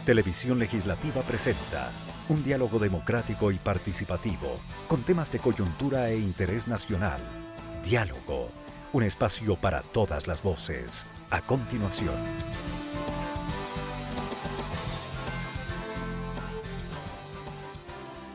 Televisión Legislativa presenta un diálogo democrático y participativo con temas de coyuntura e interés nacional. Diálogo, un espacio para todas las voces. A continuación.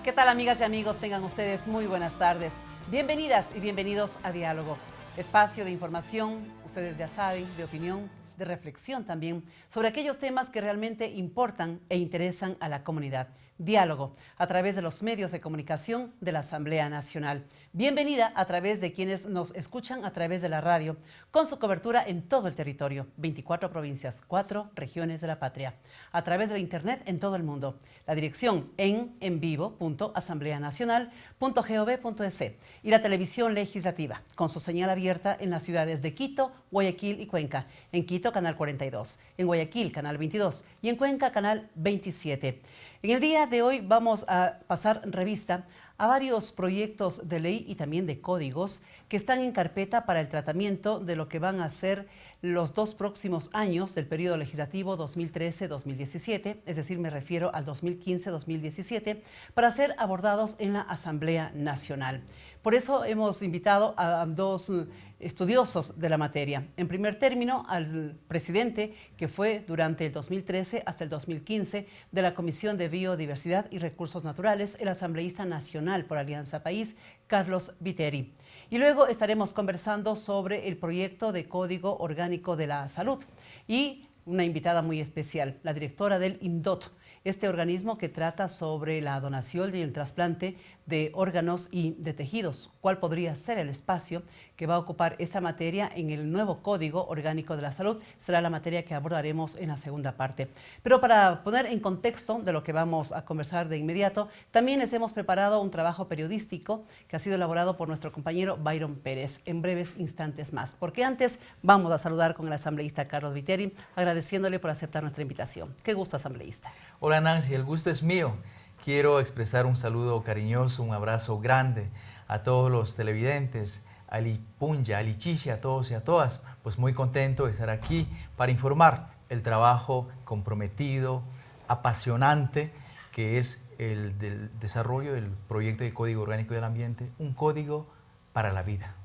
¿Qué tal, amigas y amigos? Tengan ustedes muy buenas tardes. Bienvenidas y bienvenidos a Diálogo, espacio de información, ustedes ya saben, de opinión, de reflexión también, sobre aquellos temas que realmente importan e interesan a la comunidad. Diálogo a través de los medios de comunicación de la Asamblea Nacional. Bienvenida a través de quienes nos escuchan a través de la radio, con su cobertura en todo el territorio, 24 provincias, 4 regiones de la patria, a través de la internet en todo el mundo. La dirección en vivo.asambleanacional.gov.es y la televisión legislativa, con su señal abierta en las ciudades de Quito, Guayaquil y Cuenca. En Quito, canal 42, en Guayaquil, canal 22 y en Cuenca, canal 27. En el día de hoy vamos a pasar revista a varios proyectos de ley y también de códigos que están en carpeta para el tratamiento de lo que van a ser los 2 próximos años del periodo legislativo 2013-2017, es decir, me refiero al 2015-2017, para ser abordados en la Asamblea Nacional. Por eso hemos invitado a 2 estudiosos de la materia. En primer término, al presidente, que fue durante el 2013 hasta el 2015 de la Comisión de Biodiversidad y Recursos Naturales, el asambleísta nacional por Alianza País, Carlos Viteri. Y luego estaremos conversando sobre el proyecto de Código Orgánico de la Salud y una invitada muy especial, la directora del INDOT, este organismo que trata sobre la donación y el trasplante de órganos y de tejidos. ¿Cuál podría ser el espacio que va a ocupar esta materia en el nuevo Código Orgánico de la Salud? Será la materia que abordaremos en la segunda parte. Pero para poner en contexto de lo que vamos a conversar de inmediato, también les hemos preparado un trabajo periodístico que ha sido elaborado por nuestro compañero Byron Pérez en breves instantes más. Porque antes vamos a saludar con el asambleísta Carlos Viteri, agradeciéndole por aceptar nuestra invitación. Qué gusto, asambleísta. Hola Nancy, el gusto es mío. Quiero expresar un saludo cariñoso, un abrazo grande a todos los televidentes, a Lipunja, a Lichiche, a todos y a todas. Pues muy contento de estar aquí para informar el trabajo comprometido, apasionante, que es el del desarrollo del proyecto de Código Orgánico del Ambiente, un código para la vida.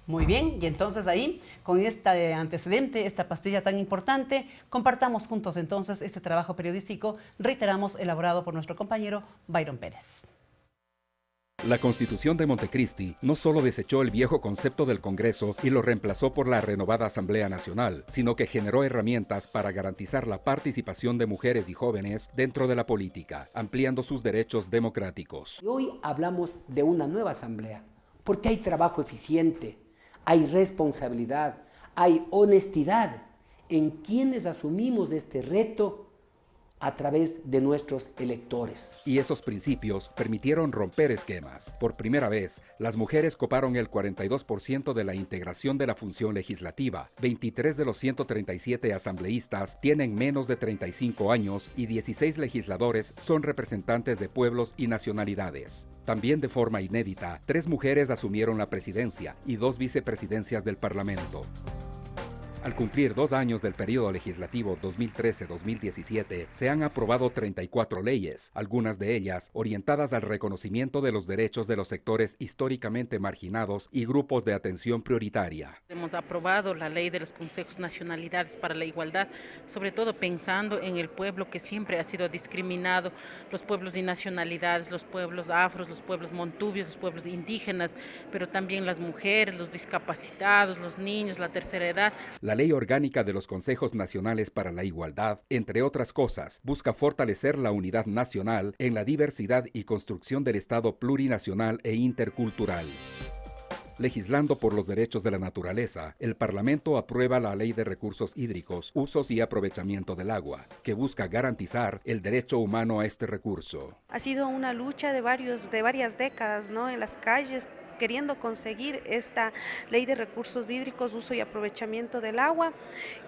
Muy bien, y entonces ahí, con este antecedente, esta pastilla tan importante, compartamos juntos entonces este trabajo periodístico, reiteramos, elaborado por nuestro compañero Byron Pérez. La Constitución de Montecristi no solo desechó el viejo concepto del Congreso y lo reemplazó por la renovada Asamblea Nacional, sino que generó herramientas para garantizar la participación de mujeres y jóvenes dentro de la política, ampliando sus derechos democráticos. Hoy hablamos de una nueva Asamblea, porque hay trabajo eficiente, hay responsabilidad, hay honestidad en quienes asumimos este reto a través de nuestros electores. Y esos principios permitieron romper esquemas. Por primera vez, las mujeres coparon el 42% de la integración de la función legislativa. 23 de los 137 asambleístas tienen menos de 35 años y 16 legisladores son representantes de pueblos y nacionalidades. También de forma inédita, 3 mujeres asumieron la presidencia y 2 vicepresidencias del Parlamento. Al cumplir 2 años del periodo legislativo 2013-2017, se han aprobado 34 leyes, algunas de ellas orientadas al reconocimiento de los derechos de los sectores históricamente marginados y grupos de atención prioritaria. Hemos aprobado la ley de los consejos nacionalidades para la igualdad, sobre todo pensando en el pueblo que siempre ha sido discriminado, los pueblos y nacionalidades, los pueblos afros, los pueblos montubios, los pueblos indígenas, pero también las mujeres, los discapacitados, los niños, la tercera edad. La Ley Orgánica de los Consejos Nacionales para la Igualdad, entre otras cosas, busca fortalecer la unidad nacional en la diversidad y construcción del Estado plurinacional e intercultural. Legislando por los derechos de la naturaleza, el Parlamento aprueba la Ley de Recursos Hídricos, Usos y Aprovechamiento del Agua, que busca garantizar el derecho humano a este recurso. Ha sido una lucha de varias décadas, ¿no?, en las calles, queriendo conseguir esta ley de recursos hídricos, uso y aprovechamiento del agua,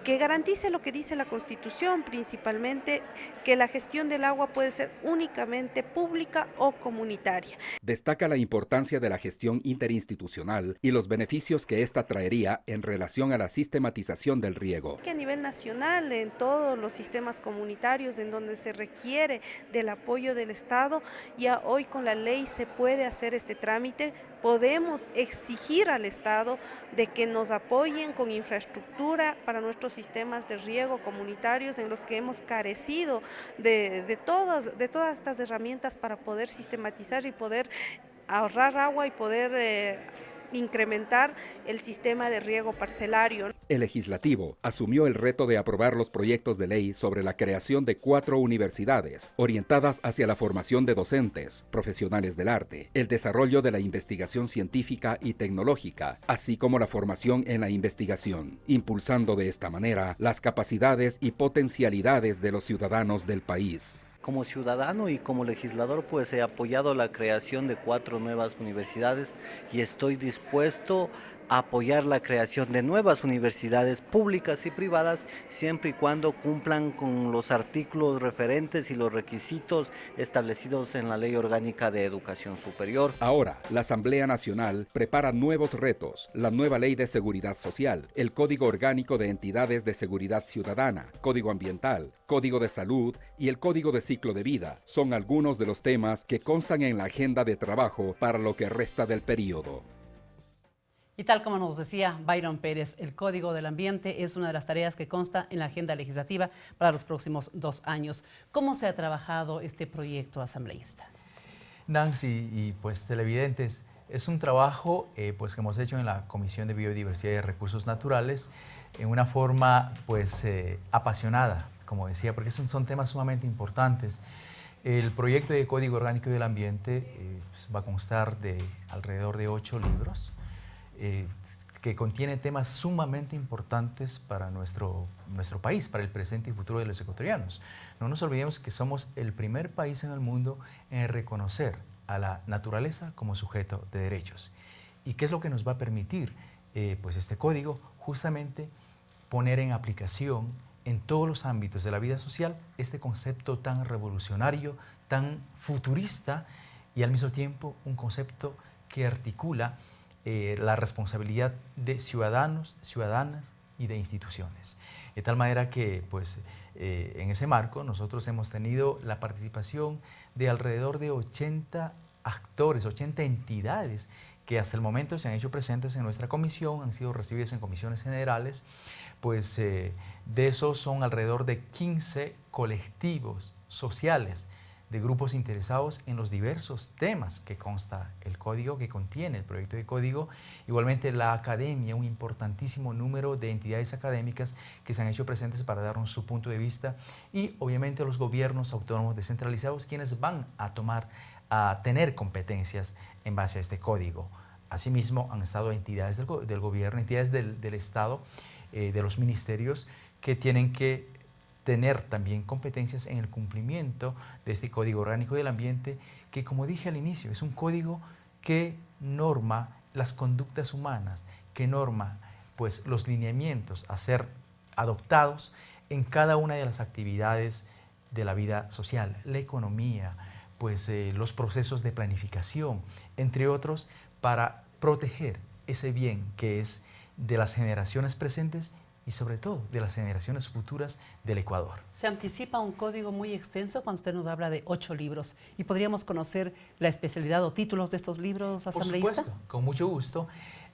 que garantice lo que dice la Constitución, principalmente que la gestión del agua puede ser únicamente pública o comunitaria. Destaca la importancia de la gestión interinstitucional y los beneficios que ésta traería en relación a la sistematización del riego. Que a nivel nacional, en todos los sistemas comunitarios en donde se requiere del apoyo del Estado, ya hoy con la ley se puede hacer este trámite. Podemos exigir al Estado de que nos apoyen con infraestructura para nuestros sistemas de riego comunitarios en los que hemos carecido de todas estas herramientas para poder sistematizar y poder ahorrar agua y poder incrementar el sistema de riego parcelario. El legislativo asumió el reto de aprobar los proyectos de ley sobre la creación de 4 universidades orientadas hacia la formación de docentes, profesionales del arte, el desarrollo de la investigación científica y tecnológica, así como la formación en la investigación, impulsando de esta manera las capacidades y potencialidades de los ciudadanos del país. Como ciudadano y como legislador, pues he apoyado la creación de 4 nuevas universidades y estoy dispuesto a apoyar la creación de nuevas universidades públicas y privadas, siempre y cuando cumplan con los artículos referentes y los requisitos establecidos en la Ley Orgánica de Educación Superior. Ahora, la Asamblea Nacional prepara nuevos retos: la nueva Ley de Seguridad Social, el Código Orgánico de Entidades de Seguridad Ciudadana, Código Ambiental, Código de Salud y el Código de Ciclo de Vida. Son algunos de los temas que constan en la agenda de trabajo para lo que resta del periodo. Y tal como nos decía Byron Pérez, el Código del Ambiente es una de las tareas que consta en la agenda legislativa para los próximos 2 años. ¿Cómo se ha trabajado este proyecto asambleísta? Nancy y pues televidentes, es un trabajo pues que hemos hecho en la Comisión de Biodiversidad y Recursos Naturales en una forma pues apasionada, como decía, porque son temas sumamente importantes. El proyecto de Código Orgánico del Ambiente pues, va a constar de alrededor de 8 libros. Que contiene temas sumamente importantes para nuestro país, para el presente y futuro de los ecuatorianos. No nos olvidemos que somos el primer país en el mundo en reconocer a la naturaleza como sujeto de derechos. ¿Y qué es lo que nos va a permitir? Pues este código, justamente poner en aplicación en todos los ámbitos de la vida social este concepto tan revolucionario, tan futurista y al mismo tiempo un concepto que articula la responsabilidad de ciudadanos, ciudadanas y de instituciones. De tal manera que pues, en ese marco nosotros hemos tenido la participación de alrededor de 80 actores, 80 entidades que hasta el momento se han hecho presentes en nuestra comisión, han sido recibidas en comisiones generales, pues de esos son alrededor de 15 colectivos sociales de grupos interesados en los diversos temas que consta el código, que contiene el proyecto de código. Igualmente la academia, un importantísimo número de entidades académicas que se han hecho presentes para darnos su punto de vista, y obviamente los gobiernos autónomos descentralizados, quienes van a tener competencias en base a este código. Asimismo han estado entidades del gobierno, entidades del Estado, de los ministerios, que tienen que tener también competencias en el cumplimiento de este Código Orgánico del Ambiente, que, como dije al inicio, es un código que norma las conductas humanas, que norma pues, los lineamientos a ser adoptados en cada una de las actividades de la vida social, la economía, pues, los procesos de planificación, entre otros, para proteger ese bien que es de las generaciones presentes y sobre todo de las generaciones futuras del Ecuador. Se anticipa un código muy extenso cuando usted nos habla de 8 libros. ¿Y podríamos conocer la especialidad o títulos de estos libros, asambleísta? Por supuesto, con mucho gusto.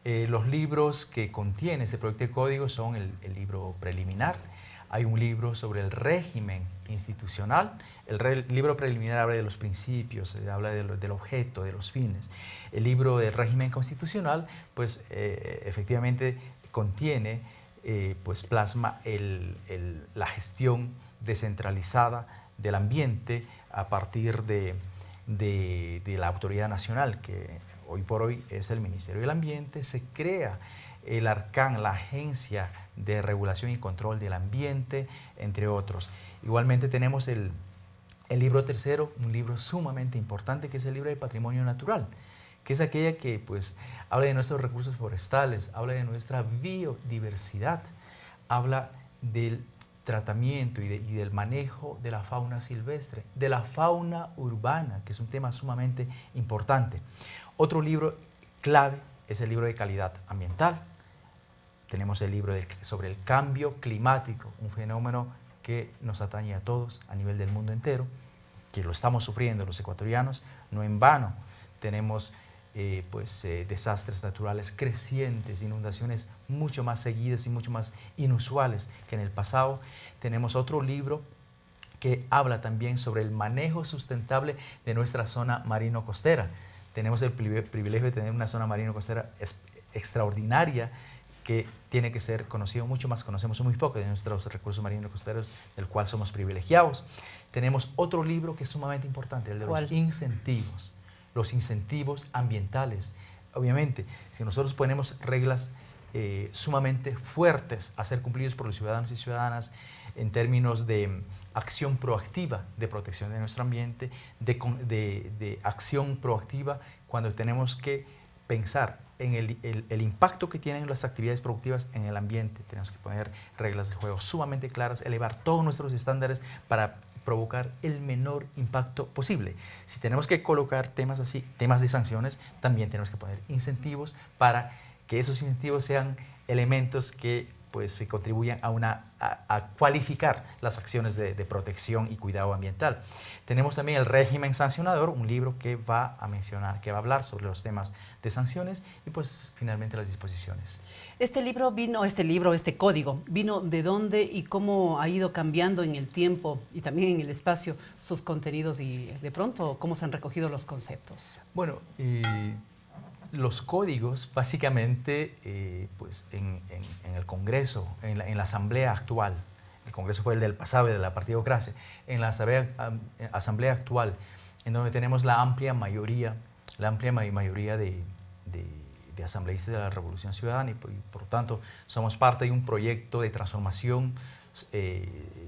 Los libros que contiene este proyecto de código son el libro preliminar. Hay un libro sobre el régimen institucional. El libro preliminar habla de los principios, habla del objeto, de los fines. El libro del régimen constitucional, pues efectivamente contiene pues plasma la gestión descentralizada del ambiente a partir de la autoridad nacional, que hoy por hoy es el Ministerio del Ambiente. Se crea el ARCAN, la Agencia de Regulación y Control del Ambiente, entre otros. Igualmente tenemos el libro tercero, un libro sumamente importante, que es el libro de Patrimonio Natural, que es aquella que pues habla de nuestros recursos forestales, habla de nuestra biodiversidad, habla del tratamiento y del manejo de la fauna silvestre, de la fauna urbana, que es un tema sumamente importante. Otro libro clave es el libro de calidad ambiental. Tenemos el libro sobre el cambio climático, un fenómeno que nos atañe a todos a nivel del mundo entero, que lo estamos sufriendo los ecuatorianos, no en vano. Tenemos desastres naturales crecientes, inundaciones mucho más seguidas y mucho más inusuales que en el pasado. Tenemos otro libro que habla también sobre el manejo sustentable de nuestra zona marino-costera. Tenemos el privilegio de tener una zona marino-costera extraordinaria que tiene que ser conocido mucho más. Conocemos muy poco de nuestros recursos marino-costeros, del cual somos privilegiados. Tenemos otro libro que es sumamente importante, el de los incentivos. Los incentivos ambientales. Obviamente, si nosotros ponemos reglas sumamente fuertes a ser cumplidos por los ciudadanos y ciudadanas en términos de acción proactiva de protección de nuestro ambiente, de acción proactiva cuando tenemos que pensar en el impacto que tienen las actividades productivas en el ambiente. Tenemos que poner reglas de juego sumamente claras, elevar todos nuestros estándares para provocar el menor impacto posible. Si tenemos que colocar temas así, temas de sanciones, también tenemos que poner incentivos para que esos incentivos sean elementos que pues, se contribuyan a cualificar las acciones de protección y cuidado ambiental. Tenemos también el régimen sancionador, un libro que va a mencionar, que va a hablar sobre los temas de sanciones y pues finalmente las disposiciones. Este código, ¿vino de dónde y cómo ha ido cambiando en el tiempo y también en el espacio sus contenidos y de pronto cómo se han recogido los conceptos? Bueno, los códigos básicamente pues en el Congreso, en la Asamblea actual, el Congreso fue el del pasado y de la partidocracia, en la Asamblea actual, en donde tenemos la amplia mayoría de asambleístas de la Revolución Ciudadana y por lo tanto somos parte de un proyecto de transformación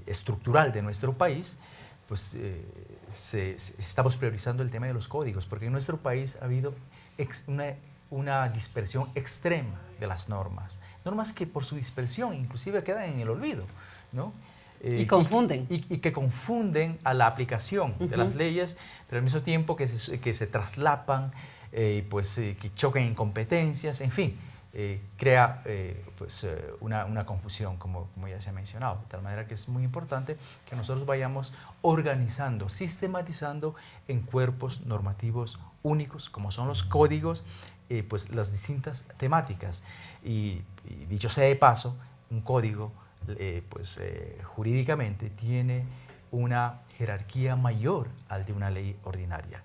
estructural de nuestro país, pues estamos priorizando el tema de los códigos, porque en nuestro país ha habido una dispersión extrema de las normas que por su dispersión inclusive quedan en el olvido, ¿no? Y confunden. Y que confunden a la aplicación de las leyes, pero al mismo tiempo que se traslapan, que choquen en competencias, en fin, crea una confusión, como ya se ha mencionado, de tal manera que es muy importante que nosotros vayamos organizando, sistematizando en cuerpos normativos únicos, como son los códigos, pues las distintas temáticas. Y dicho sea de paso, un código jurídicamente tiene una jerarquía mayor al de una ley ordinaria.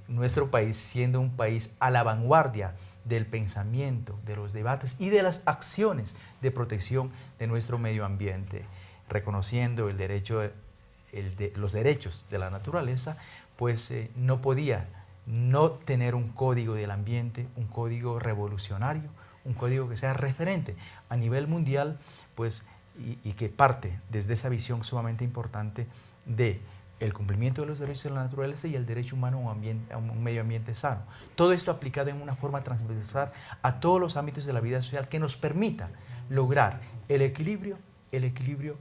Nuestro país, siendo un país a la vanguardia del pensamiento, de los debates y de las acciones de protección de nuestro medio ambiente, reconociendo los derechos de la naturaleza, pues no podía no tener un código del ambiente, un código revolucionario, un código que sea referente a nivel mundial, pues, y que parte desde esa visión sumamente importante de el cumplimiento de los derechos de la naturaleza y el derecho humano a un medio ambiente sano. Todo esto aplicado en una forma transversal a todos los ámbitos de la vida social que nos permita lograr el equilibrio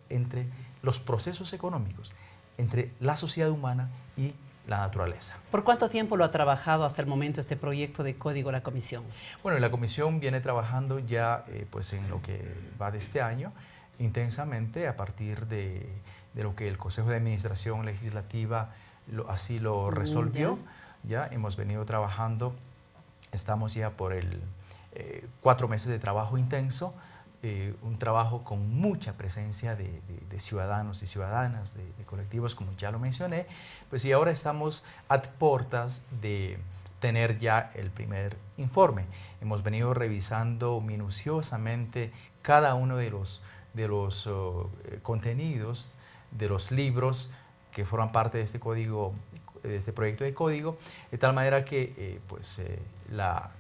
entre los procesos económicos, entre la sociedad humana y la naturaleza. ¿Por cuánto tiempo lo ha trabajado hasta el momento este proyecto de código la Comisión? Bueno, la Comisión viene trabajando ya en lo que va de este año intensamente a partir de lo que el Consejo de Administración Legislativa así lo resolvió. Ya hemos venido trabajando, estamos ya por 4 meses de trabajo intenso, un trabajo con mucha presencia de ciudadanos y ciudadanas, de colectivos, como ya lo mencioné, pues y ahora estamos a puertas de tener ya el primer informe. Hemos venido revisando minuciosamente cada uno de los contenidos de los libros que forman parte de este código, de este proyecto de código, de tal manera que la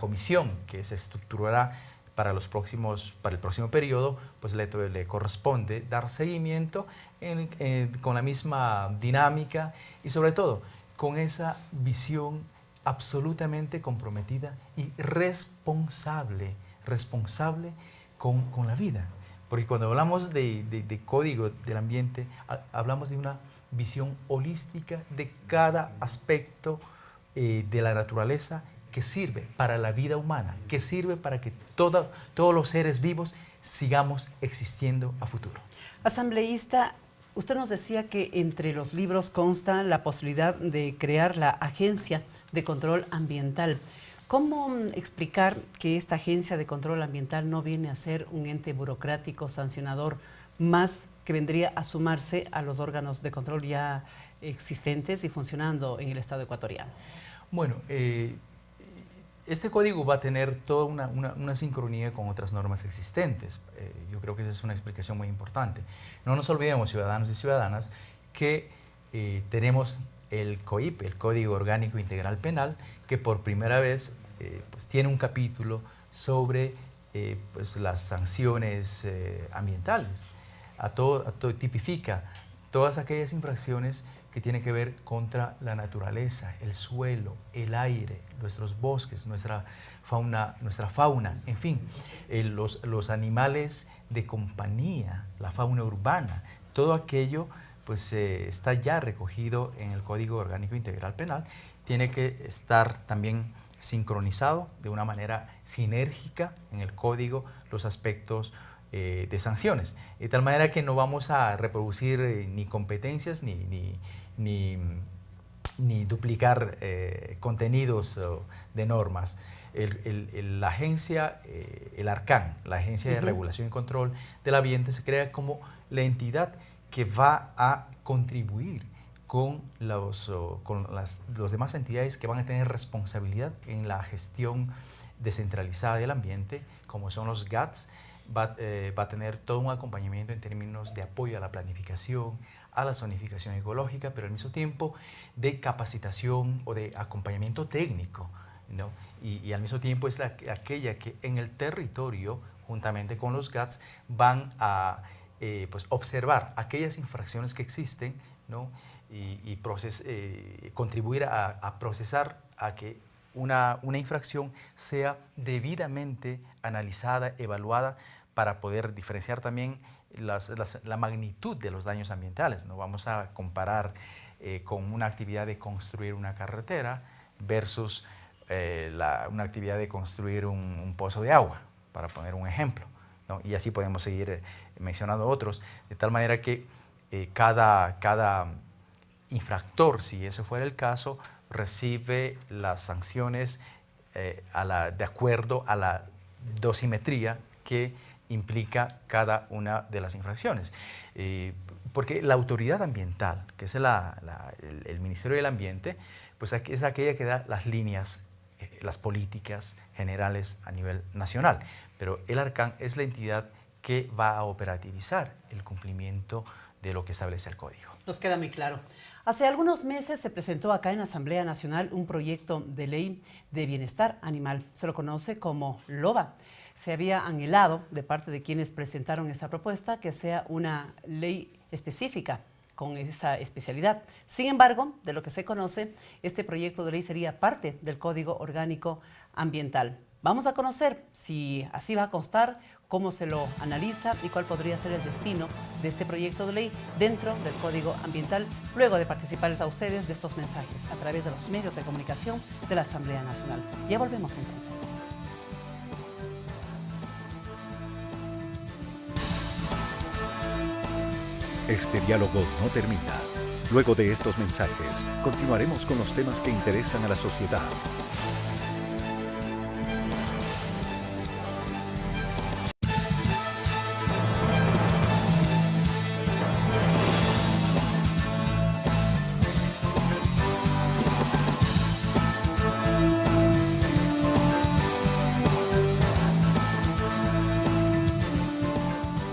comisión que se estructurará para el próximo periodo, pues le corresponde dar seguimiento con la misma dinámica y sobre todo con esa visión absolutamente comprometida y responsable con la vida. Porque cuando hablamos de código del ambiente, hablamos de una visión holística de cada aspecto de la naturaleza que sirve para la vida humana, que sirve para que todos los seres vivos sigamos existiendo a futuro. Asambleísta, usted nos decía que entre los libros consta la posibilidad de crear la Agencia de Control Ambiental. ¿Cómo explicar que esta Agencia de Control Ambiental no viene a ser un ente burocrático sancionador más que vendría a sumarse a los órganos de control ya existentes y funcionando en el Estado ecuatoriano? Bueno, este código va a tener toda una sincronía con otras normas existentes. Yo creo que esa es una explicación muy importante. No nos olvidemos, ciudadanos y ciudadanas, que tenemos el COIP, el Código Orgánico Integral Penal, que por primera vez pues tiene un capítulo sobre pues las sanciones ambientales. Tipifica todas aquellas infracciones que tienen que ver contra la naturaleza, el suelo, el aire, nuestros bosques, nuestra fauna, en fin, los animales de compañía, la fauna urbana, todo aquello pues está ya recogido en el Código Orgánico Integral Penal, tiene que estar también sincronizado de una manera sinérgica en el código los aspectos de sanciones, de tal manera que no vamos a reproducir ni competencias ni duplicar contenidos de normas. La agencia, el ARCAN, la Agencia de Regulación y Control del Ambiente, se crea como la entidad que va a contribuir con las demás entidades que van a tener responsabilidad en la gestión descentralizada del ambiente, como son los GATS. Va a tener todo un acompañamiento en términos de apoyo a la planificación, a la zonificación ecológica, pero al mismo tiempo de capacitación o de acompañamiento técnico, ¿no? Y al mismo tiempo es aquella que en el territorio, juntamente con los GATS, van a pues observar aquellas infracciones que existen, ¿no? y contribuir a procesar a que una infracción sea debidamente analizada, evaluada, para poder diferenciar también la magnitud de los daños ambientales. No vamos a comparar con una actividad de construir una carretera versus una actividad de construir un pozo de agua, para poner un ejemplo, ¿no? Y así podemos seguir mencionando otros, de tal manera que cada infractor, si ese fuera el caso, recibe las sanciones de acuerdo a la dosimetría que implica cada una de las infracciones. Porque la autoridad ambiental, que es el Ministerio del Ambiente, pues es aquella que da las líneas, las políticas generales a nivel nacional. Pero el ARCAN es la entidad que va a operativizar el cumplimiento de lo que establece el código. Nos queda muy claro. Hace algunos meses se presentó acá en la Asamblea Nacional un proyecto de ley de bienestar animal. Se lo conoce como LOBA. Se había anhelado de parte de quienes presentaron esta propuesta que sea una ley específica con esa especialidad. Sin embargo, de lo que se conoce, este proyecto de ley sería parte del Código Orgánico Ambiental. Vamos a conocer si así va a constar, cómo se lo analiza y cuál podría ser el destino de este proyecto de ley dentro del Código Ambiental, luego de participarles a ustedes de estos mensajes a través de los medios de comunicación de la Asamblea Nacional. Ya volvemos entonces. Este diálogo no termina. Luego de estos mensajes, continuaremos con los temas que interesan a la sociedad.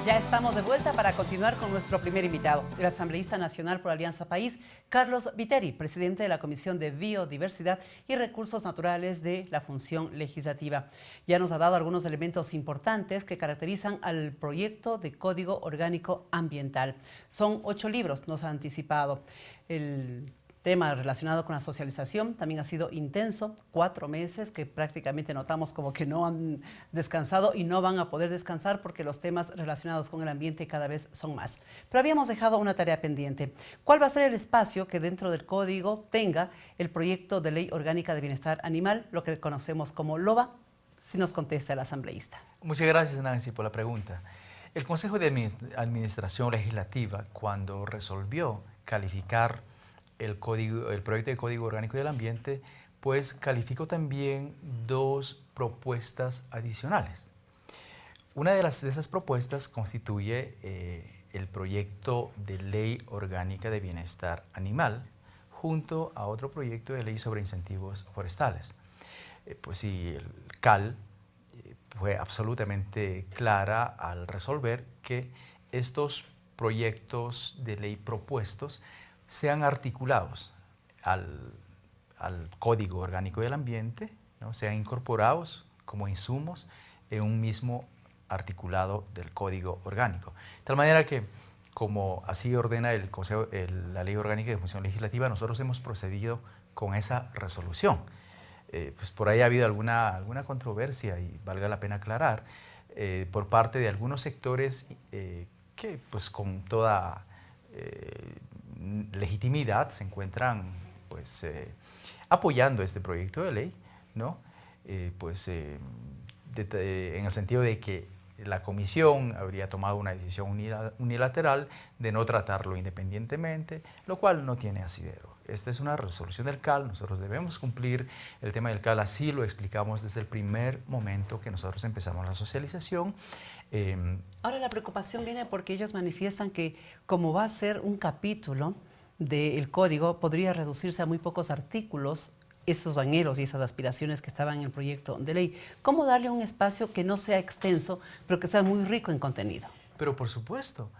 Estamos de vuelta para continuar con nuestro primer invitado, el asambleísta nacional por Alianza País, Carlos Viteri, presidente de la Comisión de Biodiversidad y Recursos Naturales de la Función Legislativa. Ya nos ha dado algunos elementos importantes que caracterizan al proyecto de Código Orgánico Ambiental. Son 8 libros, nos ha anticipado. El tema relacionado con la socialización también ha sido intenso, 4 meses que prácticamente notamos como que no han descansado y no van a poder descansar porque los temas relacionados con el ambiente cada vez son más. Pero habíamos dejado una tarea pendiente. ¿Cuál va a ser el espacio que dentro del código tenga el proyecto de ley orgánica de bienestar animal, lo que conocemos como LOBA? Si nos contesta el asambleísta. Muchas gracias, Nancy, por la pregunta. El Consejo de Administración Legislativa, cuando resolvió calificar el proyecto de Código Orgánico del Ambiente, pues calificó también 2 propuestas adicionales. Una de esas propuestas constituye el proyecto de Ley Orgánica de Bienestar Animal, junto a otro proyecto de ley sobre incentivos forestales. Pues sí, el CAL fue absolutamente clara al resolver que estos proyectos de ley propuestos sean articulados al Código Orgánico del Ambiente, ¿no? Sean incorporados como insumos en un mismo articulado del Código Orgánico. De tal manera que, como así ordena la Ley Orgánica de Función Legislativa, nosotros hemos procedido con esa resolución. Pues por ahí ha habido alguna controversia, y valga la pena aclarar, por parte de algunos sectores que pues con toda legitimidad se encuentran pues apoyando este proyecto de ley, ¿no? En el sentido de que la comisión habría tomado una decisión unilateral de no tratarlo independientemente, lo cual no tiene asidero. Esta es una resolución del CAL, nosotros debemos cumplir el tema del CAL, así lo explicamos desde el primer momento que nosotros empezamos la socialización. Ahora la preocupación viene porque ellos manifiestan que como va a ser un capítulo del código, podría reducirse a muy pocos artículos esos anhelos y esas aspiraciones que estaban en el proyecto de ley. ¿Cómo darle un espacio que no sea extenso, pero que sea muy rico en contenido? Pero por supuesto,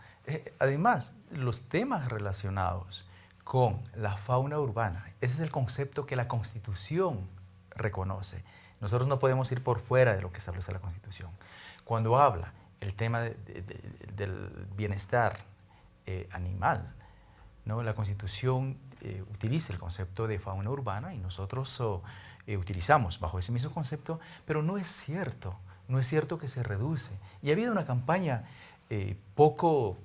además, los temas relacionados con la fauna urbana, ese es el concepto que la Constitución reconoce. Nosotros no podemos ir por fuera de lo que establece la Constitución. Cuando habla el tema del bienestar animal, ¿no? La Constitución utiliza el concepto de fauna urbana y nosotros utilizamos bajo ese mismo concepto, pero no es cierto que se reduce. Y ha habido una campaña poco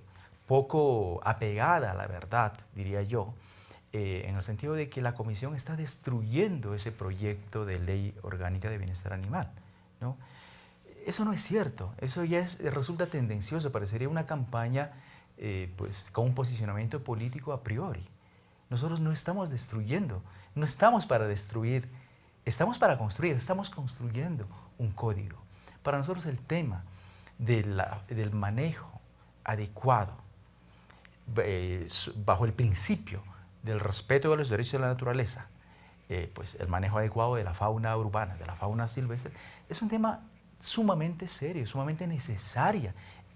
apegada a la verdad, diría yo, en el sentido de que la Comisión está destruyendo ese proyecto de ley orgánica de bienestar animal, ¿no? Eso no es cierto, eso ya resulta tendencioso, parecería una campaña pues, con un posicionamiento político a priori. Nosotros no estamos destruyendo, no estamos para destruir, estamos para construir, estamos construyendo un código. Para nosotros el tema del manejo adecuado, bajo el principio del respeto de los derechos de la naturaleza, pues el manejo adecuado de la fauna urbana, de la fauna silvestre, es un tema sumamente serio, sumamente necesaria.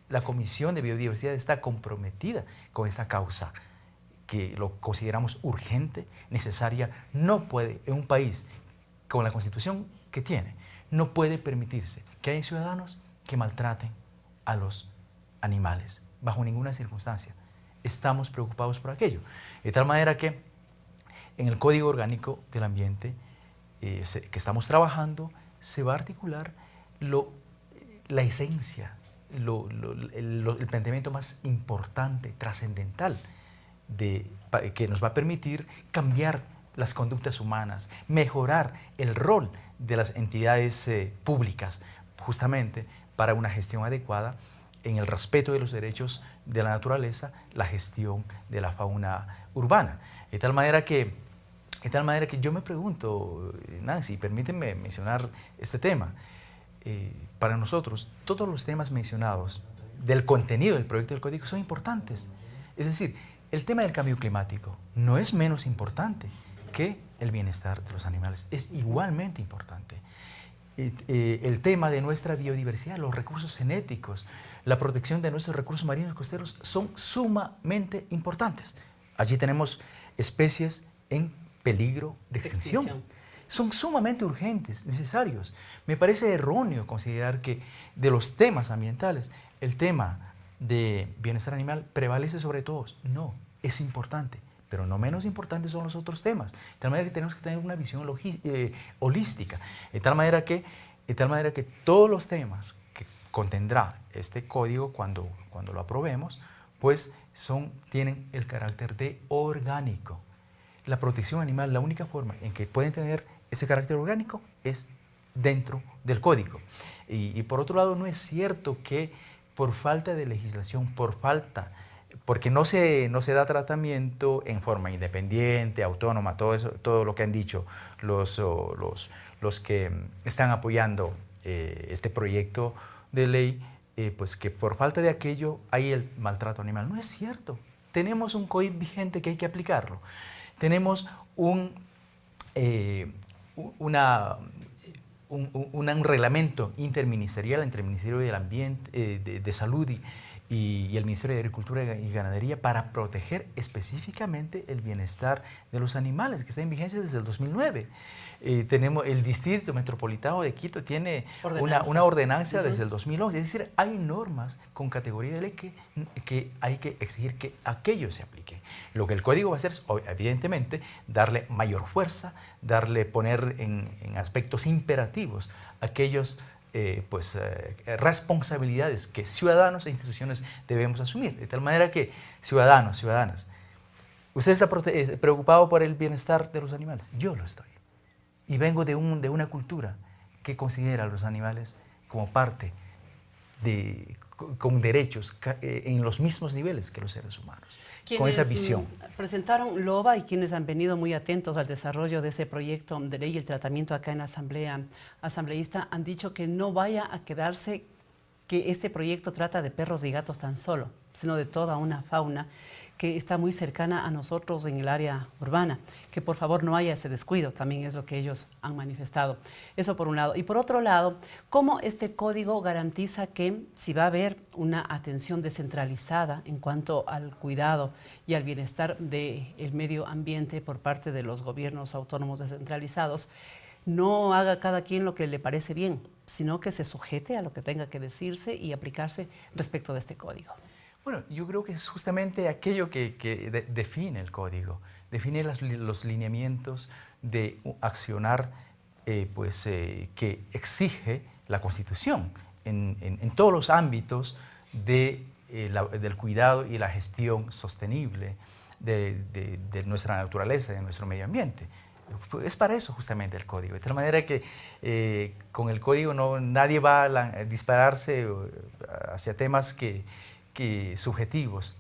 La Comisión de Biodiversidad está comprometida con esta causa, que lo consideramos urgente, necesaria. No puede, en un país con la Constitución que tiene, no puede permitirse que haya ciudadanos que maltraten a los animales, bajo ninguna circunstancia. Estamos preocupados por aquello. De tal manera que en el Código Orgánico del Ambiente que estamos trabajando, se va a articular la esencia, el planteamiento más importante, trascendental, que nos va a permitir cambiar las conductas humanas, mejorar el rol de las entidades públicas, justamente para una gestión adecuada en el respeto de los derechos de la naturaleza, la gestión de la fauna urbana. De tal manera que yo me pregunto, Nancy, permíteme mencionar este tema. Para nosotros, todos los temas mencionados del contenido del proyecto del código son importantes. Es decir, el tema del cambio climático no es menos importante que el bienestar de los animales, es igualmente importante. El tema de nuestra biodiversidad, los recursos genéticos, la protección de nuestros recursos marinos costeros son sumamente importantes. Allí tenemos especies en peligro de extinción. Son sumamente urgentes, necesarios. Me parece erróneo considerar que de los temas ambientales, el tema de bienestar animal prevalece sobre todos. No, es importante, pero no menos importantes son los otros temas. De tal manera que tenemos que tener una visión holística, de tal manera que todos los temas que contendrá este código cuando lo aprobemos, pues tienen el carácter de orgánico. La protección animal, la única forma en que pueden tener ese carácter orgánico es dentro del código. Y por otro lado, no es cierto que por falta de legislación, porque no se da tratamiento en forma independiente, autónoma, todo lo que han dicho los que están apoyando este proyecto de ley, pues que por falta de aquello hay el maltrato animal. No es cierto. Tenemos un código vigente que hay que aplicarlo. Tenemos un reglamento interministerial entre el Ministerio del Ambiente, de Salud y el Ministerio de Agricultura y Ganadería para proteger específicamente el bienestar de los animales, que está en vigencia desde el 2009. Tenemos el Distrito Metropolitano de Quito tiene una ordenanza desde el 2011. Es decir, hay normas con categoría de ley que hay que exigir que aquello se aplique. Lo que el código va a hacer es, evidentemente, darle mayor fuerza, poner en aspectos imperativos aquellos responsabilidades que ciudadanos e instituciones debemos asumir. De tal manera que, ciudadanos, ciudadanas, ¿usted está preocupado por el bienestar de los animales? Yo lo estoy. Y vengo de una cultura que considera a los animales como parte con derechos en los mismos niveles que los seres humanos, con esa visión. Presentaron LOBA y quienes han venido muy atentos al desarrollo de ese proyecto de ley y el tratamiento acá en la asambleísta han dicho que no vaya a quedarse que este proyecto trata de perros y gatos tan solo, sino de toda una fauna que está muy cercana a nosotros en el área urbana, que por favor no haya ese descuido, también es lo que ellos han manifestado. Eso por un lado. Y por otro lado, ¿cómo este código garantiza que si va a haber una atención descentralizada en cuanto al cuidado y al bienestar del medio ambiente por parte de los gobiernos autónomos descentralizados, no haga cada quien lo que le parece bien, sino que se sujete a lo que tenga que decirse y aplicarse respecto de este código? Bueno, yo creo que es justamente aquello que define el código, define los lineamientos de accionar que exige la Constitución en todos los ámbitos del cuidado y la gestión sostenible de nuestra naturaleza, de nuestro medio ambiente. Es para eso justamente el código, de tal manera que con el código nadie va a dispararse hacia temas subjetivos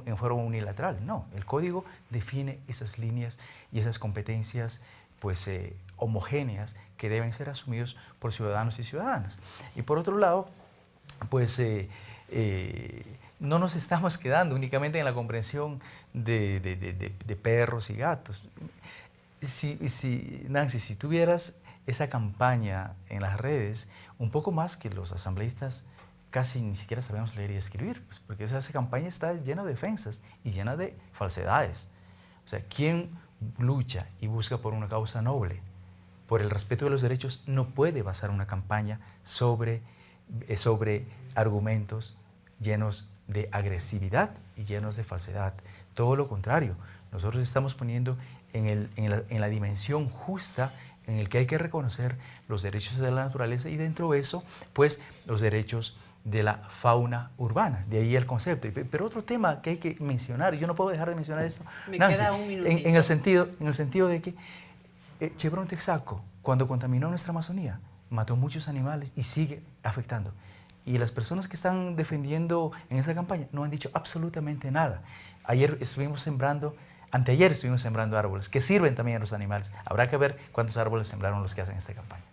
en forma unilateral. No, el código define esas líneas y esas competencias homogéneas que deben ser asumidos por ciudadanos y ciudadanas. Y por otro lado, no nos estamos quedando únicamente en la comprensión de perros y gatos. Nancy, si tuvieras esa campaña en las redes, un poco más que los asambleístas casi ni siquiera sabemos leer y escribir, pues, porque esa campaña está llena de ofensas y llena de falsedades. O sea, quien lucha y busca por una causa noble, por el respeto de los derechos, no puede basar una campaña sobre argumentos llenos de agresividad y llenos de falsedad. Todo lo contrario, nosotros estamos poniendo en la dimensión justa en el que hay que reconocer los derechos de la naturaleza y dentro de eso, pues, los derechos de la fauna urbana, de ahí el concepto. Pero otro tema que hay que mencionar, yo no puedo dejar de mencionar esto, Nancy, queda un minutito. en el sentido de que Chevron Texaco, cuando contaminó nuestra Amazonía, mató muchos animales y sigue afectando. Y las personas que están defendiendo en esta campaña no han dicho absolutamente nada. Anteayer estuvimos sembrando árboles que sirven también a los animales. Habrá que ver cuántos árboles sembraron los que hacen esta campaña.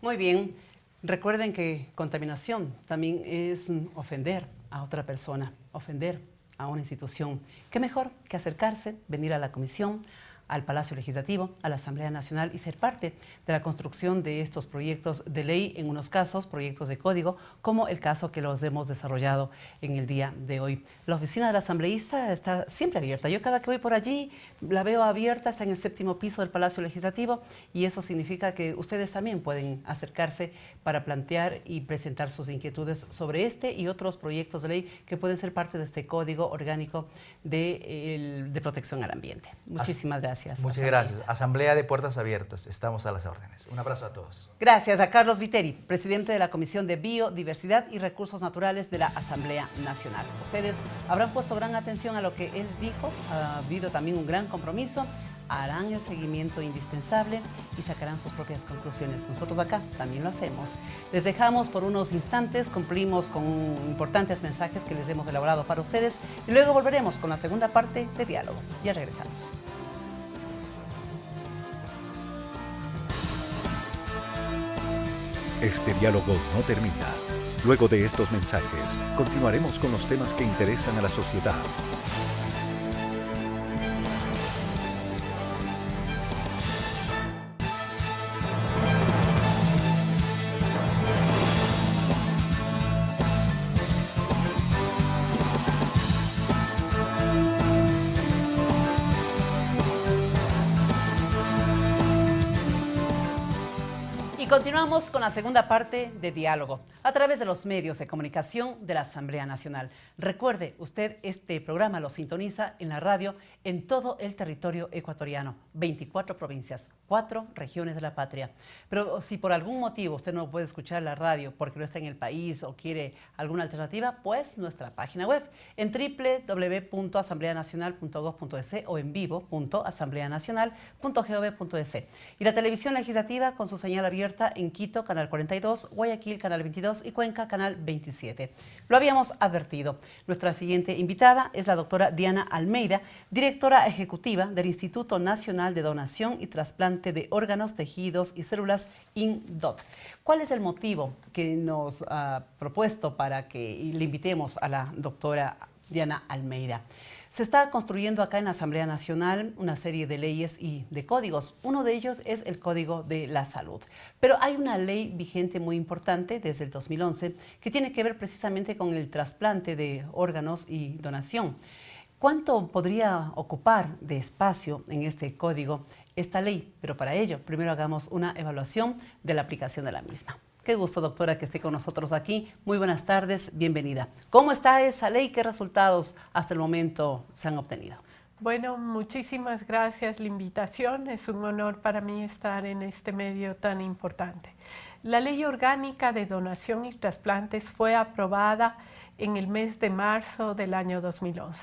Muy bien. Recuerden que contaminación también es ofender a otra persona, ofender a una institución. ¿Qué mejor que acercarse, venir a la comisión, al Palacio Legislativo, a la Asamblea Nacional y ser parte de la construcción de estos proyectos de ley, en unos casos proyectos de código, como el caso que los hemos desarrollado en el día de hoy? La oficina del asambleísta está siempre abierta. Yo cada que voy por allí la veo abierta, está en el 7º piso del Palacio Legislativo y eso significa que ustedes también pueden acercarse para plantear y presentar sus inquietudes sobre este y otros proyectos de ley que pueden ser parte de este Código Orgánico de Protección al Ambiente. Muchísimas gracias. Muchas gracias. Asamblea de Puertas Abiertas. Estamos a las órdenes. Un abrazo a todos. Gracias a Carlos Viteri, presidente de la Comisión de Biodiversidad y Recursos Naturales de la Asamblea Nacional. Ustedes habrán puesto gran atención a lo que él dijo. Ha habido también un gran compromiso. Harán el seguimiento indispensable y sacarán sus propias conclusiones. Nosotros acá también lo hacemos. Les dejamos por unos instantes, cumplimos con importantes mensajes que les hemos elaborado para ustedes y luego volveremos con la segunda parte de Diálogo. Ya regresamos. Este diálogo no termina. Luego de estos mensajes, continuaremos con los temas que interesan a la sociedad. Continuamos con la segunda parte de Diálogo a través de los medios de comunicación de la Asamblea Nacional. Recuerde, usted este programa lo sintoniza en la radio en todo el territorio ecuatoriano, 24 provincias, 4 regiones de la patria. Pero si por algún motivo usted no puede escuchar la radio porque no está en el país o quiere alguna alternativa, pues nuestra página web en www.asambleanacional.gov.es o en vivo.asambleanacional.gov.es. Y la televisión legislativa con su señal abierta en Quito, Canal 42, Guayaquil, Canal 22 y Cuenca, Canal 27. Lo habíamos advertido. Nuestra siguiente invitada es la doctora Diana Almeida, directora ejecutiva del Instituto Nacional de Donación y Trasplante de Órganos, Tejidos y Células, INDOT. ¿Cuál es el motivo que nos ha propuesto para que le invitemos a la doctora Diana Almeida? Se está construyendo acá en la Asamblea Nacional una serie de leyes y de códigos. Uno de ellos es el Código de la Salud. Pero hay una ley vigente muy importante desde el 2011 que tiene que ver precisamente con el trasplante de órganos y donación. ¿Cuánto podría ocupar de espacio en este código esta ley? Pero para ello, primero hagamos una evaluación de la aplicación de la misma. Qué gusto, doctora, que esté con nosotros aquí. Muy buenas tardes, bienvenida. ¿Cómo está esa ley? ¿Qué resultados hasta el momento se han obtenido? Bueno, muchísimas gracias la invitación. Es un honor para mí estar en este medio tan importante. La Ley Orgánica de Donación y Trasplantes fue aprobada en el mes de marzo del año 2011.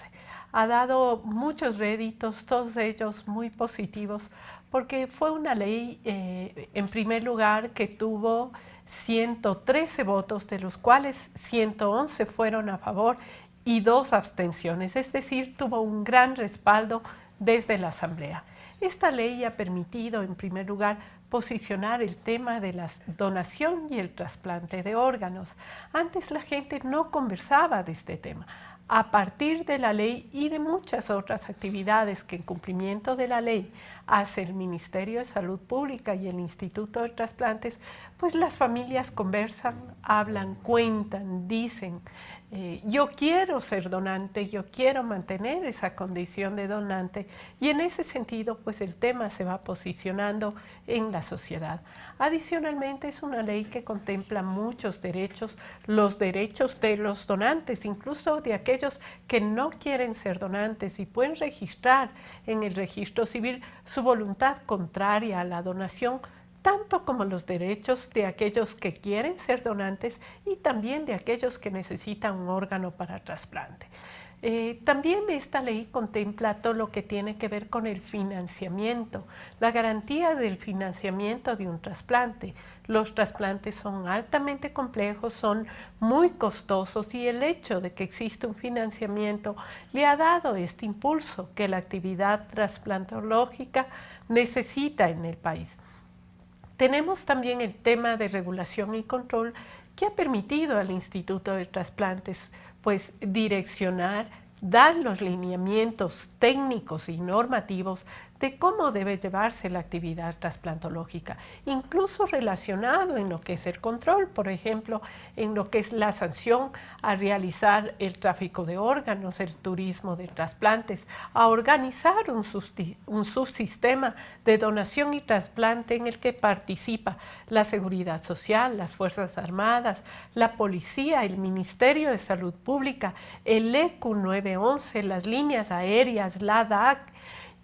Ha dado muchos réditos, todos ellos muy positivos, porque fue una ley, en primer lugar, que tuvo 113 votos, de los cuales 111 fueron a favor y 2 abstenciones, es decir, tuvo un gran respaldo desde la Asamblea. Esta ley ha permitido, en primer lugar, posicionar el tema de la donación y el trasplante de órganos. Antes la gente no conversaba de este tema. A partir de la ley y de muchas otras actividades que en cumplimiento de la ley hace el Ministerio de Salud Pública y el Instituto de Trasplantes, pues las familias conversan, hablan, cuentan, dicen, yo quiero ser donante, yo quiero mantener esa condición de donante, y en ese sentido pues el tema se va posicionando en la sociedad. Adicionalmente es una ley que contempla muchos derechos, los derechos de los donantes, incluso de aquellos que no quieren ser donantes y pueden registrar en el registro civil su voluntad contraria a la donación, tanto como los derechos de aquellos que quieren ser donantes y también de aquellos que necesitan un órgano para trasplante. También esta ley contempla todo lo que tiene que ver con el financiamiento, la garantía del financiamiento de un trasplante. Los trasplantes son altamente complejos, son muy costosos y el hecho de que existe un financiamiento le ha dado este impulso que la actividad trasplantológica necesita en el país. Tenemos también el tema de regulación y control que ha permitido al Instituto de Trasplantes pues direccionar, dar los lineamientos técnicos y normativos de cómo debe llevarse la actividad trasplantológica, incluso relacionado en lo que es el control, por ejemplo, en lo que es la sanción a realizar el tráfico de órganos, el turismo de trasplantes, a organizar un subsistema de donación y trasplante en el que participa la Seguridad Social, las Fuerzas Armadas, la Policía, el Ministerio de Salud Pública, el ECU 911, las líneas aéreas, la DAC,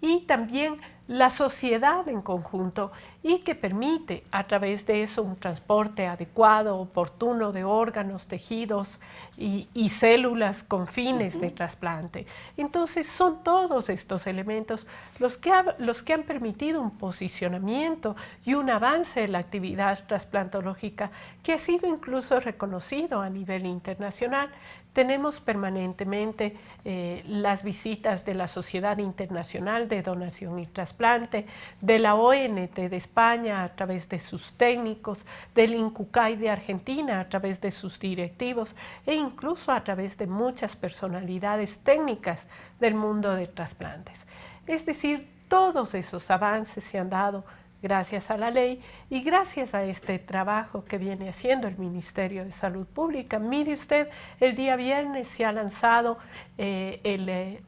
y también la sociedad en conjunto, y que permite a través de eso un transporte adecuado, oportuno de órganos, tejidos y células con fines de trasplante. Entonces son todos estos elementos los que han permitido un posicionamiento y un avance en la actividad trasplantológica que ha sido incluso reconocido a nivel internacional. Tenemos permanentemente las visitas de la Sociedad Internacional de Donación y Trasplante, de la ONT de España a través de sus técnicos, del INCUCAI de Argentina a través de sus directivos e incluso a través de muchas personalidades técnicas del mundo de trasplantes. Es decir, todos esos avances se han dado gracias a la ley y gracias a este trabajo que viene haciendo el Ministerio de Salud Pública. Mire usted, el día viernes se ha lanzado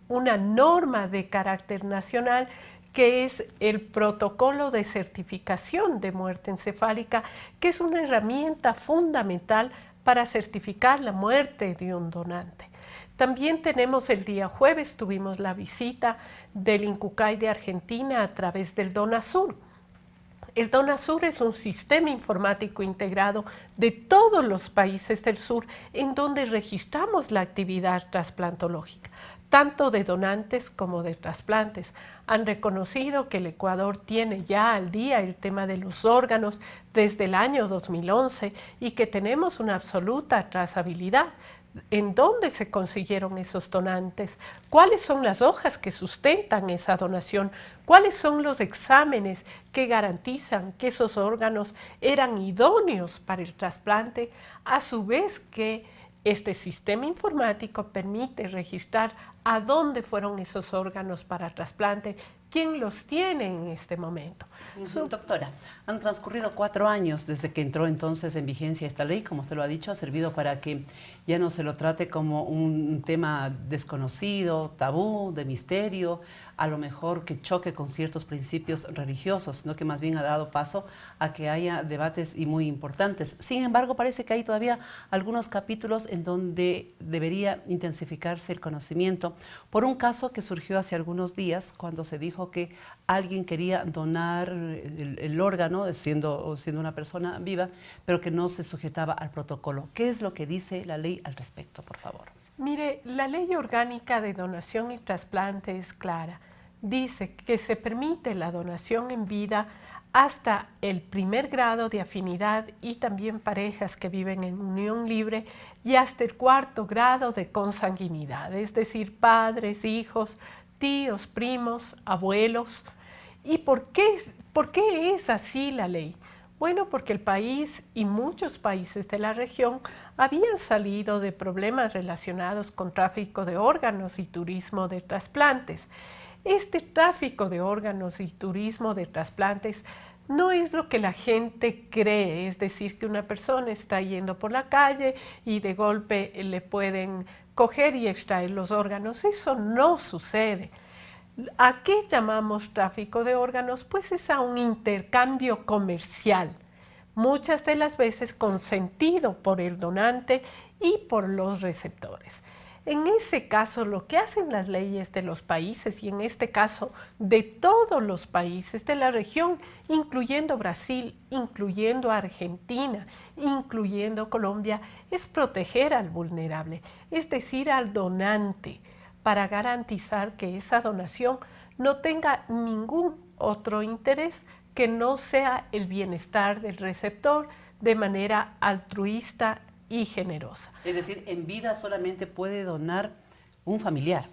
una norma de carácter nacional que es el protocolo de certificación de muerte encefálica, que es una herramienta fundamental para certificar la muerte de un donante. También tenemos el día jueves, tuvimos la visita del INCUCAI de Argentina a través del DONASUR. El DONASUR es un sistema informático integrado de todos los países del sur en donde registramos la actividad trasplantológica, tanto de donantes como de trasplantes. Han reconocido que el Ecuador tiene ya al día el tema de los órganos desde el año 2011 y que tenemos una absoluta trazabilidad. ¿En dónde se consiguieron esos donantes? ¿Cuáles son las hojas que sustentan esa donación? ¿Cuáles son los exámenes que garantizan que esos órganos eran idóneos para el trasplante? A su vez que este sistema informático permite registrar a dónde fueron esos órganos para trasplante, quién los tiene en este momento. Doctora, han transcurrido 4 años desde que entró entonces en vigencia esta ley. Como usted lo ha dicho, ha servido para que ya no se lo trate como un tema desconocido, tabú, de misterio, a lo mejor que choque con ciertos principios religiosos, sino que más bien ha dado paso a que haya debates y muy importantes. Sin embargo, parece que hay todavía algunos capítulos en donde debería intensificarse el conocimiento por un caso que surgió hace algunos días cuando se dijo que alguien quería donar el órgano siendo una persona viva, pero que no se sujetaba al protocolo. ¿Qué es lo que dice la ley al respecto, por favor? Mire, la Ley Orgánica de Donación y Trasplante es clara. Dice que se permite la donación en vida hasta el primer grado de afinidad y también parejas que viven en unión libre y hasta el 4º grado de consanguinidad, es decir, padres, hijos, tíos, primos, abuelos. ¿Y por qué es así la ley? Bueno, porque el país y muchos países de la región habían salido de problemas relacionados con tráfico de órganos y turismo de trasplantes. Este tráfico de órganos y turismo de trasplantes no es lo que la gente cree, es decir, que una persona está yendo por la calle y de golpe le pueden coger y extraer los órganos. Eso no sucede. ¿A qué llamamos tráfico de órganos? Pues es a un intercambio comercial, muchas de las veces consentido por el donante y por los receptores. En ese caso, lo que hacen las leyes de los países, y en este caso de todos los países de la región, incluyendo Brasil, incluyendo Argentina, incluyendo Colombia, es proteger al vulnerable, es decir, al donante, para garantizar que esa donación no tenga ningún otro interés que no sea el bienestar del receptor de manera altruista y generosa. Es decir, en vida solamente puede donar un familiar.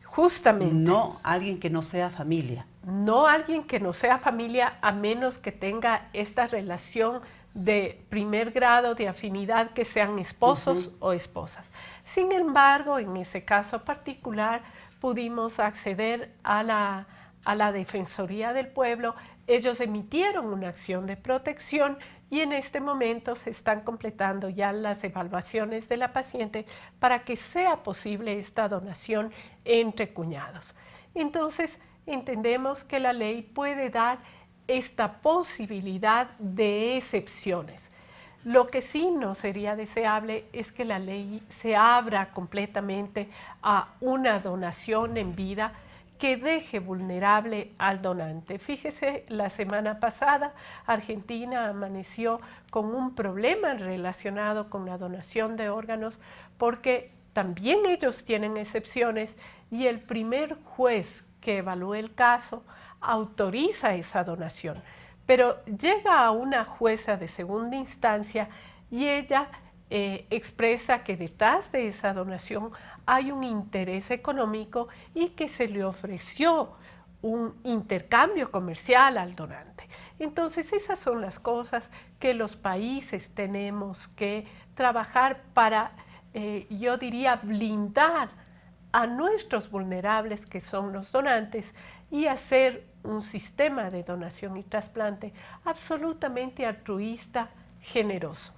Justamente. No alguien que no sea familia. No alguien que no sea familia, a menos que tenga esta relación de primer grado de afinidad, que sean esposos o esposas. Sin embargo, en ese caso particular, pudimos acceder a a la Defensoría del Pueblo. Ellos emitieron una acción de protección y en este momento se están completando ya las evaluaciones de la paciente para que sea posible esta donación entre cuñados. Entonces, entendemos que la ley puede dar esta posibilidad de excepciones. Lo que sí no sería deseable es que la ley se abra completamente a una donación en vida que deje vulnerable al donante. Fíjese, la semana pasada Argentina amaneció con un problema relacionado con la donación de órganos porque también ellos tienen excepciones y el primer juez que evalúe el caso autoriza esa donación. Pero llega a una jueza de segunda instancia y ella expresa que detrás de esa donación hay un interés económico y que se le ofreció un intercambio comercial al donante. Entonces, esas son las cosas que los países tenemos que trabajar para, yo diría, blindar a nuestros vulnerables, que son los donantes, y hacer un sistema de donación y trasplante absolutamente altruista, generoso.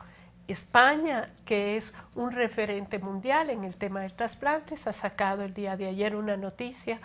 España, que es un referente mundial en el tema de trasplantes, ha sacado el día de ayer una noticia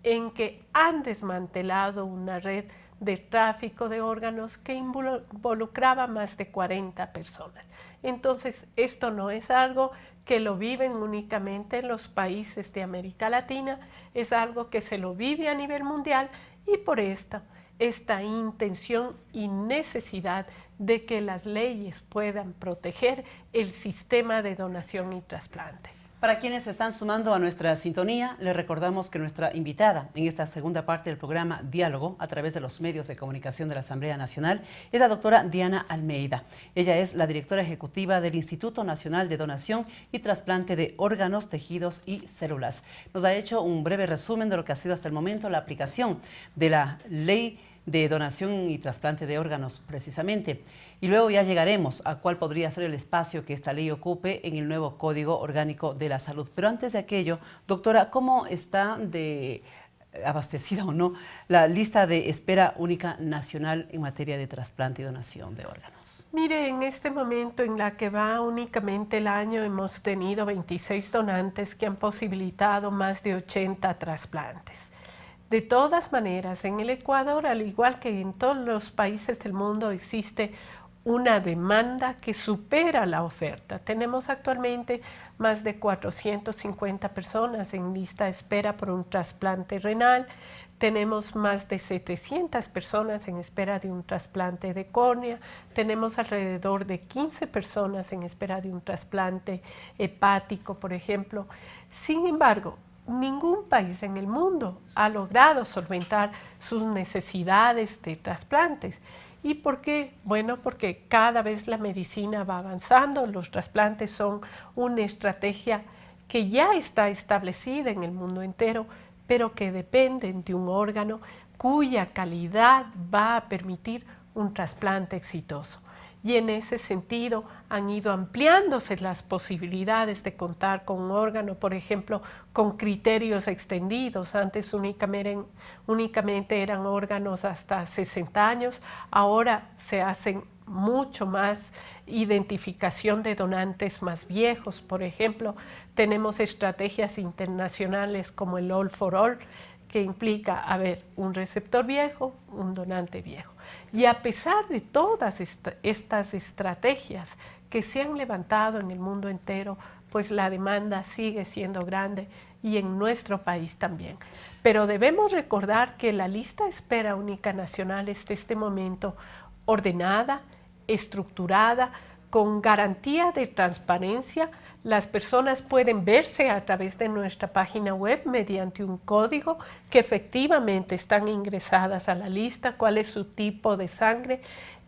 en que han desmantelado una red de tráfico de órganos que involucraba más de 40 personas. Entonces, esto no es algo que lo viven únicamente los países de América Latina, es algo que se lo vive a nivel mundial y por esta intención y necesidad de que las leyes puedan proteger el sistema de donación y trasplante. Para quienes se están sumando a nuestra sintonía, les recordamos que nuestra invitada en esta segunda parte del programa Diálogo a través de los medios de comunicación de la Asamblea Nacional es la doctora Diana Almeida. Ella es la directora ejecutiva del Instituto Nacional de Donación y Trasplante de Órganos, Tejidos y Células. Nos ha hecho un breve resumen de lo que ha sido hasta el momento la aplicación de la ley de donación y trasplante de órganos precisamente. Y luego ya llegaremos a cuál podría ser el espacio que esta ley ocupe en el nuevo Código Orgánico de la Salud. Pero antes de aquello, doctora, ¿cómo está abastecida o no la lista de espera única nacional en materia de trasplante y donación de órganos? Mire, en este momento en la que va únicamente el año hemos tenido 26 donantes que han posibilitado más de 80 trasplantes. De todas maneras, en el Ecuador, al igual que en todos los países del mundo, existe una demanda que supera la oferta. Tenemos actualmente más de 450 personas en lista de espera por un trasplante renal. Tenemos más de 700 personas en espera de un trasplante de córnea. Tenemos alrededor de 15 personas en espera de un trasplante hepático, por ejemplo. Sin embargo, ningún país en el mundo ha logrado solventar sus necesidades de trasplantes. ¿Y por qué? Bueno, porque cada vez la medicina va avanzando, los trasplantes son una estrategia que ya está establecida en el mundo entero, pero que dependen de un órgano cuya calidad va a permitir un trasplante exitoso. Y en ese sentido han ido ampliándose las posibilidades de contar con un órgano, por ejemplo, con criterios extendidos. Antes únicamente eran órganos hasta 60 años, ahora se hacen mucho más identificación de donantes más viejos. Por ejemplo, tenemos estrategias internacionales como el All for All, que implica haber un receptor viejo, un donante viejo. Y a pesar de todas estas estrategias que se han levantado en el mundo entero, pues la demanda sigue siendo grande y en nuestro país también. Pero debemos recordar que la lista de espera única nacional es de este momento ordenada, estructurada, con garantía de transparencia. Las personas pueden verse a través de nuestra página web mediante un código que efectivamente están ingresadas a la lista, cuál es su tipo de sangre,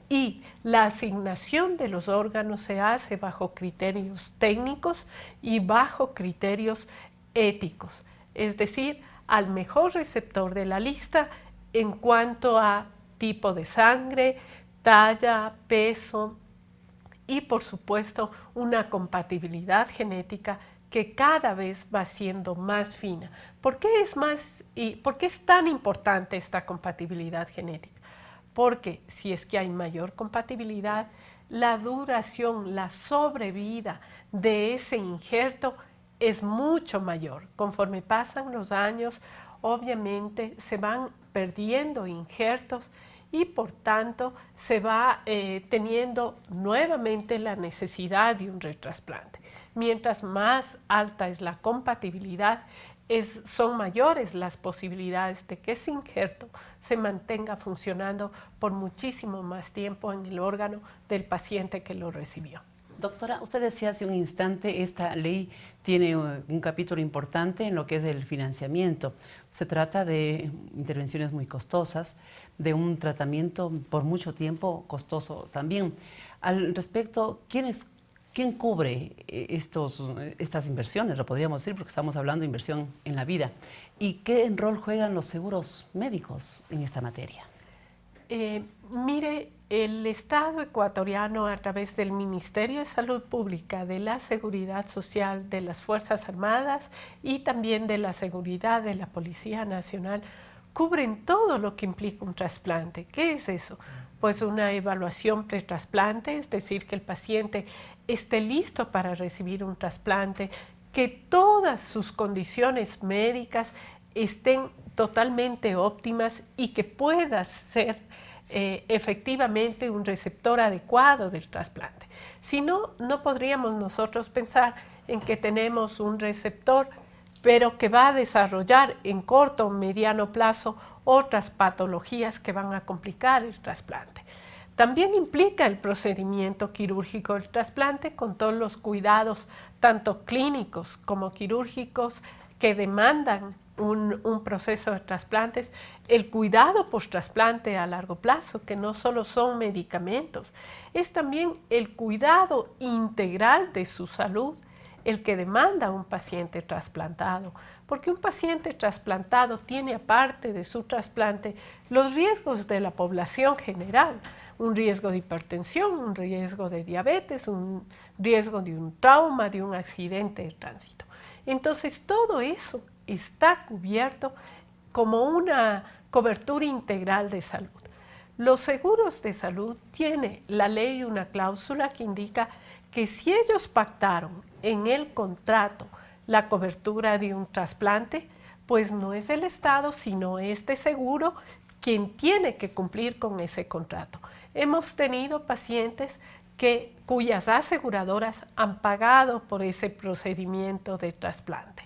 y la asignación de los órganos se hace bajo criterios técnicos y bajo criterios éticos, es decir, al mejor receptor de la lista en cuanto a tipo de sangre, talla, peso, y por supuesto una compatibilidad genética que cada vez va siendo más fina. ¿Por qué es tan importante esta compatibilidad genética? Porque si es que hay mayor compatibilidad, la duración, la sobrevida de ese injerto es mucho mayor. Conforme pasan los años, obviamente se van perdiendo injertos y por tanto se va teniendo nuevamente la necesidad de un retrasplante. Mientras más alta es la compatibilidad, son mayores las posibilidades de que ese injerto se mantenga funcionando por muchísimo más tiempo en el órgano del paciente que lo recibió. Doctora, usted decía hace un instante, esta ley tiene un capítulo importante en lo que es el financiamiento. Se trata de intervenciones muy costosas, de un tratamiento por mucho tiempo costoso también. Al respecto, ¿quién cubre estas inversiones? Lo podríamos decir porque estamos hablando de inversión en la vida. ¿Y qué rol juegan los seguros médicos en esta materia? Mire, el Estado ecuatoriano, a través del Ministerio de Salud Pública, de la Seguridad Social, de las Fuerzas Armadas y también de la Seguridad de la Policía Nacional, cubren todo lo que implica un trasplante. ¿Qué es eso? Pues una evaluación pretrasplante, es decir, que el paciente esté listo para recibir un trasplante, que todas sus condiciones médicas estén totalmente óptimas y que pueda ser efectivamente un receptor adecuado del trasplante. Si no, no podríamos nosotros pensar en que tenemos un receptor, pero que va a desarrollar en corto o mediano plazo otras patologías que van a complicar el trasplante. También implica el procedimiento quirúrgico del trasplante con todos los cuidados, tanto clínicos como quirúrgicos, que demandan un proceso de trasplantes, el cuidado post-trasplante a largo plazo, que no solo son medicamentos, es también el cuidado integral de su salud, el que demanda un paciente trasplantado, porque un paciente trasplantado tiene, aparte de su trasplante, los riesgos de la población general, un riesgo de hipertensión, un riesgo de diabetes, un riesgo de un trauma, de un accidente de tránsito. Entonces, todo eso está cubierto como una cobertura integral de salud. Los seguros de salud tiene la ley una cláusula que indica que si ellos pactaron en el contrato la cobertura de un trasplante, pues no es el Estado, sino este seguro quien tiene que cumplir con ese contrato. Hemos tenido pacientes cuyas aseguradoras han pagado por ese procedimiento de trasplante.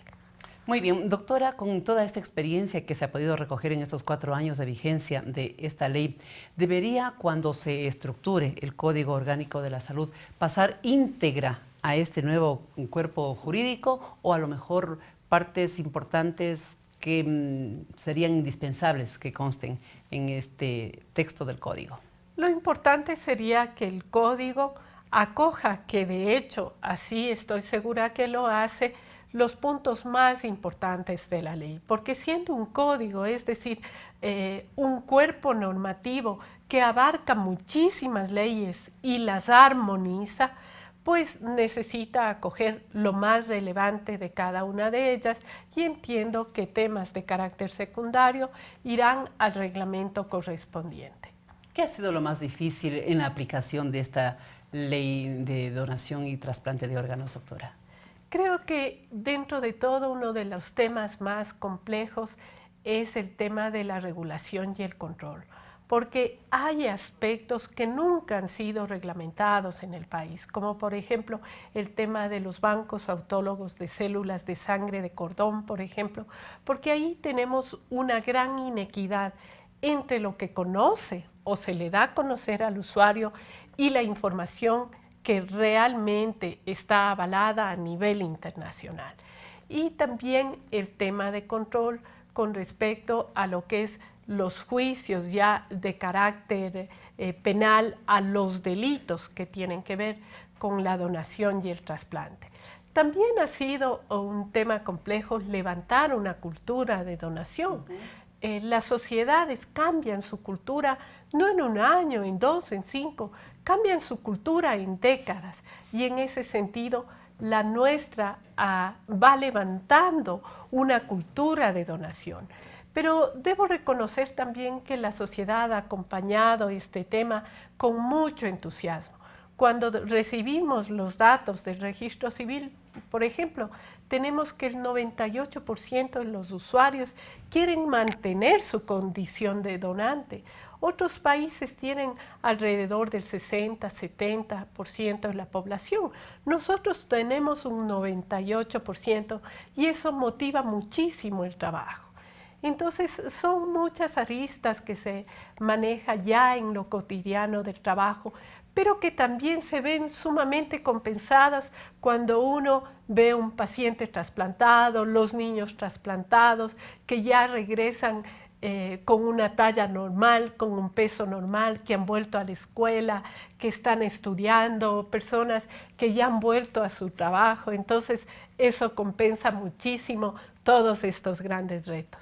Muy bien, doctora, con toda esta experiencia que se ha podido recoger en estos 4 años de vigencia de esta ley, ¿debería, cuando se estructure el Código Orgánico de la Salud, pasar íntegra a este nuevo cuerpo jurídico o a lo mejor partes importantes que serían indispensables que consten en este texto del Código? Lo importante sería que el Código acoja, que de hecho así estoy segura que lo hace, los puntos más importantes de la ley, porque siendo un código, es decir, un cuerpo normativo que abarca muchísimas leyes y las armoniza, pues necesita acoger lo más relevante de cada una de ellas y entiendo que temas de carácter secundario irán al reglamento correspondiente. ¿Qué ha sido lo más difícil en la aplicación de esta ley de donación y trasplante de órganos, doctora? Creo que dentro de todo uno de los temas más complejos es el tema de la regulación y el control, porque hay aspectos que nunca han sido reglamentados en el país, como por ejemplo el tema de los bancos autólogos de células de sangre de cordón, por ejemplo, porque ahí tenemos una gran inequidad entre lo que conoce o se le da a conocer al usuario y la información que realmente está avalada a nivel internacional. Y también el tema de control con respecto a lo que es los juicios ya de carácter penal a los delitos que tienen que ver con la donación y el trasplante. También ha sido un tema complejo levantar una cultura de donación. Las sociedades cambian su cultura no en un año, en 2, en 5, cambian su cultura en décadas y en ese sentido la nuestra va levantando una cultura de donación. Pero debo reconocer también que la sociedad ha acompañado este tema con mucho entusiasmo. Cuando recibimos los datos del registro civil, por ejemplo, tenemos que el 98% de los usuarios quieren mantener su condición de donante. Otros países tienen alrededor del 60-70% de la población. Nosotros tenemos un 98% y eso motiva muchísimo el trabajo. Entonces, son muchas aristas que se maneja ya en lo cotidiano del trabajo, pero que también se ven sumamente compensadas cuando uno ve un paciente trasplantado, los niños trasplantados que ya regresan con una talla normal, con un peso normal, que han vuelto a la escuela, que están estudiando, personas que ya han vuelto a su trabajo. Entonces, eso compensa muchísimo todos estos grandes retos.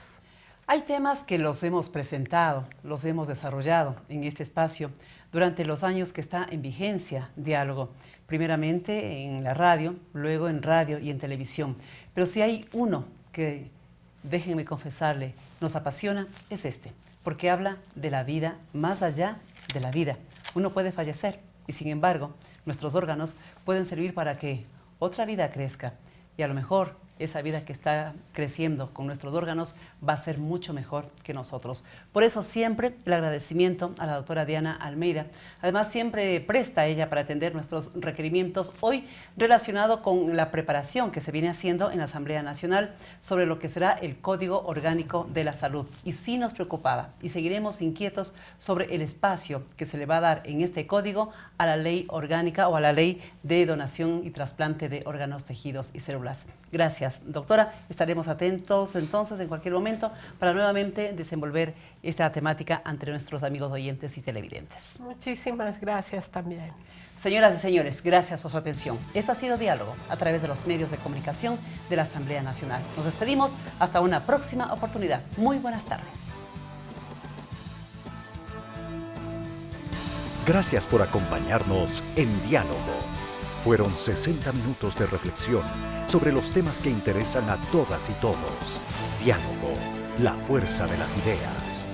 Hay temas que los hemos presentado, los hemos desarrollado en este espacio durante los años que está en vigencia Diálogo, primeramente en la radio, luego en radio y en televisión. Pero si hay uno que, déjenme confesarle, nos apasiona, es este, porque habla de la vida más allá de la vida. Uno puede fallecer y sin embargo nuestros órganos pueden servir para que otra vida crezca y a lo mejor esa vida que está creciendo con nuestros órganos va a ser mucho mejor que nosotros. Por eso siempre el agradecimiento a la doctora Diana Almeida. Además siempre presta ella para atender nuestros requerimientos, hoy relacionado con la preparación que se viene haciendo en la Asamblea Nacional sobre lo que será el Código Orgánico de la Salud. Y sí nos preocupaba y seguiremos inquietos sobre el espacio que se le va a dar en este código a la ley orgánica o a la ley de donación y trasplante de órganos, tejidos y células. Gracias, doctora. Estaremos atentos entonces en cualquier momento para nuevamente desenvolver esta temática ante nuestros amigos oyentes y televidentes. Muchísimas gracias también. Señoras y señores, gracias por su atención. Esto ha sido Diálogo a través de los medios de comunicación de la Asamblea Nacional. Nos despedimos hasta una próxima oportunidad. Muy buenas tardes. Gracias por acompañarnos en Diálogo. Fueron 60 minutos de reflexión sobre los temas que interesan a todas y todos. Diálogo, la fuerza de las ideas.